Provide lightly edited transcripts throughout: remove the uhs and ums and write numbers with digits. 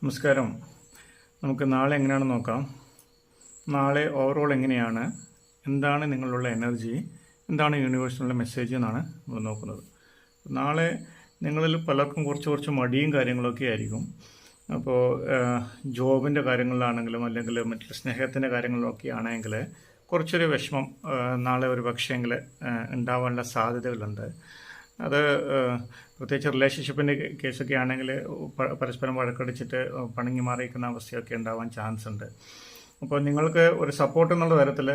നമസ്കാരം. നമുക്ക് നാളെ എങ്ങനെയാണെന്ന് നോക്കാം. നാളെ ഓവറോൾ എങ്ങനെയാണ്, എന്താണ് നിങ്ങളുള്ള എനർജി, എന്താണ് യൂണിവേഴ്സിനുള്ള മെസ്സേജ് എന്നാണ് നമ്മൾ നോക്കുന്നത്. നാളെ നിങ്ങളിൽ പലർക്കും കുറച്ച് മടിയും കാര്യങ്ങളൊക്കെ ആയിരിക്കും. അപ്പോൾ ജോബിൻ്റെ കാര്യങ്ങളിലാണെങ്കിലും അല്ലെങ്കിൽ മറ്റുള്ള സ്നേഹത്തിൻ്റെ കാര്യങ്ങളിലൊക്കെ ആണെങ്കിൽ കുറച്ചൊരു വിഷമം നാളെ ഒരു പക്ഷേങ്കിൽ ഉണ്ടാവാനുള്ള സാധ്യതകളുണ്ട്. അത് പ്രത്യേകിച്ച് റിലേഷൻഷിപ്പിൻ്റെ കേസൊക്കെ ആണെങ്കിൽ പരസ്പരം വഴക്കടിച്ചിട്ട് പണങ്ങി മാറിയിരിക്കുന്ന അവസ്ഥയൊക്കെ ഉണ്ടാവാൻ ചാൻസ് ഉണ്ട്. അപ്പോൾ നിങ്ങൾക്ക് ഒരു സപ്പോർട്ട് എന്നുള്ള തരത്തിൽ,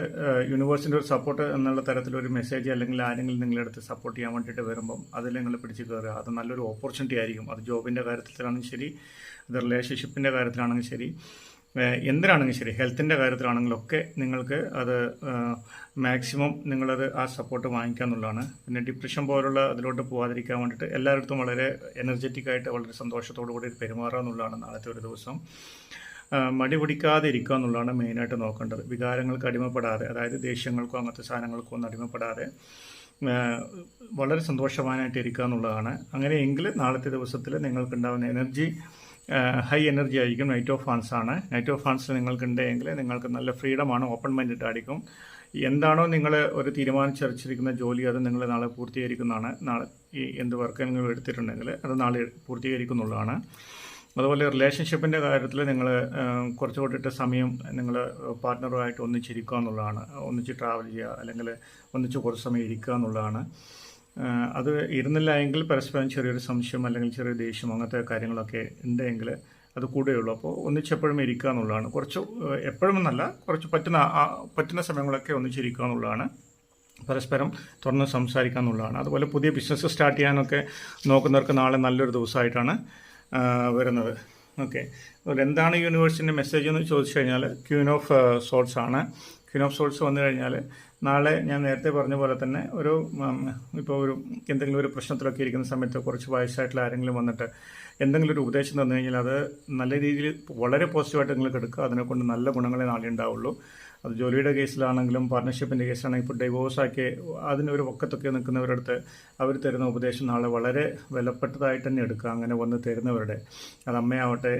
യൂണിവേഴ്സിൻ്റെ ഒരു സപ്പോർട്ട് എന്നുള്ള തരത്തിൽ ഒരു മെസ്സേജ് അല്ലെങ്കിൽ ആരെങ്കിലും നിങ്ങളെടുത്ത് സപ്പോർട്ട് ചെയ്യാൻ വേണ്ടിയിട്ട് വരുമ്പം അതിൽ നിങ്ങൾ പിടിച്ച് കയറുക. അത് നല്ലൊരു ഓപ്പർച്യൂണിറ്റി ആയിരിക്കും. അത് ജോബിൻ്റെ കാര്യത്തിലാണെങ്കിൽ ശരി, അത് റിലേഷൻഷിപ്പിൻ്റെ കാര്യത്തിലാണെങ്കിൽ ശരി, എന്തിനാണെങ്കിലും ശരി, ഹെൽത്തിൻ്റെ കാര്യത്തിലാണെങ്കിലൊക്കെ നിങ്ങൾക്ക് അത് മാക്സിമം നിങ്ങളത് ആ സപ്പോർട്ട് വാങ്ങിക്കുക എന്നുള്ളതാണ്. പിന്നെ ഡിപ്രഷൻ പോലുള്ള അതിലോട്ട് പോകാതിരിക്കാൻ വേണ്ടിയിട്ട് എല്ലായിടത്തും വളരെ എനർജറ്റിക്കായിട്ട് വളരെ സന്തോഷത്തോടു കൂടി പെരുമാറുക എന്നുള്ളതാണ് നാളത്തെ ഒരു ദിവസം. മടി പിടിക്കാതെ ഇരിക്കുക എന്നുള്ളതാണ് മെയിനായിട്ട് നോക്കേണ്ടത്. വികാരങ്ങൾക്ക് അടിമപ്പെടാതെ, അതായത് ദേഷ്യങ്ങൾക്കോ അങ്ങനത്തെ സാധനങ്ങൾക്കോ ഒന്നും അടിമപ്പെടാതെ വളരെ സന്തോഷവാനായിട്ട് ഇരിക്കുക എന്നുള്ളതാണ്. അങ്ങനെയെങ്കിൽ നാളത്തെ ദിവസത്തിൽ നിങ്ങൾക്കുണ്ടാകുന്ന എനർജി ഹൈ എനർജി ആയിരിക്കും. നൈറ്റ് ഓഫ് ഫാൻസ് ആണ്. നൈറ്റ് ഓഫ് ഫാൻസ് നിങ്ങൾക്കുണ്ടെങ്കിൽ നിങ്ങൾക്ക് നല്ല ഫ്രീഡമാണ്, ഓപ്പൺ മൈൻഡഡ് ആയിരിക്കും. എന്താണോ നിങ്ങൾ ഒരു തീരുമാനിച്ചറിച്ചിരിക്കുന്ന ജോലി അത് നിങ്ങൾ നാളെ പൂർത്തീകരിക്കുന്നതാണ്. നാളെ ഈ എന്ത് വർക്ക് നിങ്ങൾ എടുത്തിട്ടുണ്ടെങ്കിൽ അത് നാളെ പൂർത്തീകരിക്കുന്നുള്ളതാണ്. അതുപോലെ റിലേഷൻഷിപ്പിൻ്റെ കാര്യത്തിൽ നിങ്ങൾ കുറച്ചുകൂടിയിട്ട് സമയം നിങ്ങൾ പാർട്ട്ണറുമായിട്ട് ഒന്നിച്ചിരിക്കുക എന്നുള്ളതാണ്. ഒന്നിച്ച് ട്രാവൽ ചെയ്യുക അല്ലെങ്കിൽ ഒന്നിച്ച് കുറച്ച് സമയം ഇരിക്കുക എന്നുള്ളതാണ്. അത് ഇരുന്നില്ല എങ്കിൽ പരസ്പരം ചെറിയൊരു സംശയം അല്ലെങ്കിൽ ചെറിയൊരു ദേഷ്യം അങ്ങനത്തെ കാര്യങ്ങളൊക്കെ ഉണ്ടെങ്കിൽ അത് കൂടെയുള്ളൂ. അപ്പോൾ ഒന്നിച്ചെപ്പോഴും ഇരിക്കുക എന്നുള്ളതാണ്. കുറച്ച് എപ്പോഴും എന്നല്ല, കുറച്ച് പറ്റുന്ന സമയങ്ങളൊക്കെ ഒന്നിച്ചിരിക്കുക എന്നുള്ളതാണ്. പരസ്പരം തുറന്ന് സംസാരിക്കുക എന്നുള്ളതാണ്. അതുപോലെ പുതിയ ബിസിനസ് സ്റ്റാർട്ട് ചെയ്യാനൊക്കെ നോക്കുന്നവർക്ക് നാളെ നല്ലൊരു ദിവസമായിട്ടാണ് വരുന്നത്. ഓക്കെ, അതുപോലെ എന്താണ് യൂണിവേഴ്സിൻ്റെ മെസ്സേജ് എന്ന് ചോദിച്ചു കഴിഞ്ഞാൽ ക്വീൻ ഓഫ് സോൾസ് ആണ്. ക്വീൻ ഓഫ് സോൾസ് വന്നു കഴിഞ്ഞാൽ നാളെ ഞാൻ നേരത്തെ പറഞ്ഞ പോലെ തന്നെ ഇപ്പോൾ എന്തെങ്കിലും ഒരു പ്രശ്നത്തിലൊക്കെ ഇരിക്കുന്ന സമയത്ത് കുറച്ച് വയസ്സായിട്ടുള്ള ആരെങ്കിലും വന്നിട്ട് എന്തെങ്കിലും ഒരു ഉപദേശം തന്നു കഴിഞ്ഞാൽ അത് നല്ല രീതിയിൽ വളരെ പോസിറ്റീവായിട്ട് നിങ്ങൾക്ക് എടുക്കുക. അതിനെക്കൊണ്ട് നല്ല ഗുണങ്ങളെ നാളെ ഉണ്ടാവുള്ളൂ. അത് ജോലിയുടെ കേസിലാണെങ്കിലും പാർട്ണർഷിപ്പിൻ്റെ കേസിലാണെങ്കിൽ ഇപ്പോൾ ഡൈവോഴ്സാക്കി അതിനൊരു ഒക്കത്തൊക്കെ നിൽക്കുന്നവരടുത്ത് അവർ തരുന്ന ഉപദേശം നാളെ വളരെ വിലപ്പെട്ടതായിട്ട് തന്നെ എടുക്കുക. അങ്ങനെ വന്ന് തരുന്നവരുടെ, അത് അമ്മയാവട്ടെ,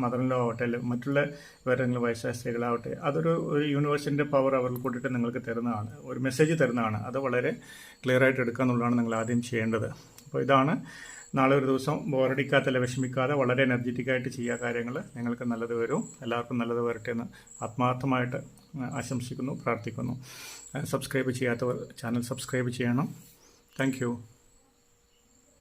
മദറിലോ ആവട്ടെ, അല്ലെങ്കിൽ മറ്റുള്ള വേറെങ്കിലും വയസ്സായ സ്ത്രീകളാവട്ടെ, അതൊരു യൂണിവേഴ്സിൻ്റെ പവർ അവർക്ക് കൂട്ടിയിട്ട് നിങ്ങൾക്ക് തരുന്നതാണ്, ഒരു മെസ്സേജ് തരുന്നതാണ്. അത് വളരെ ക്ലിയറായിട്ട് എടുക്കുക എന്നുള്ളതാണ് നിങ്ങൾ ആദ്യം ചെയ്യേണ്ടത്. അപ്പോൾ ഇതാണ് നാളെ ഒരു ദിവസം. ബോറടിക്കാത്തല്ല, വിഷമിക്കാതെ വളരെ എനർജറ്റിക്കായിട്ട് ചെയ്യുക കാര്യങ്ങൾ. നിങ്ങൾക്ക് നല്ലത് വരും. എല്ലാവർക്കും നല്ലത് വരട്ടെ എന്ന് ആത്മാർത്ഥമായിട്ട് ആശംസിക്കുന്നു, പ്രാർത്ഥിക്കുന്നു. സബ്സ്ക്രൈബ് ചെയ്യാത്തവർ ചാനൽ സബ്സ്ക്രൈബ് ചെയ്യണം. താങ്ക്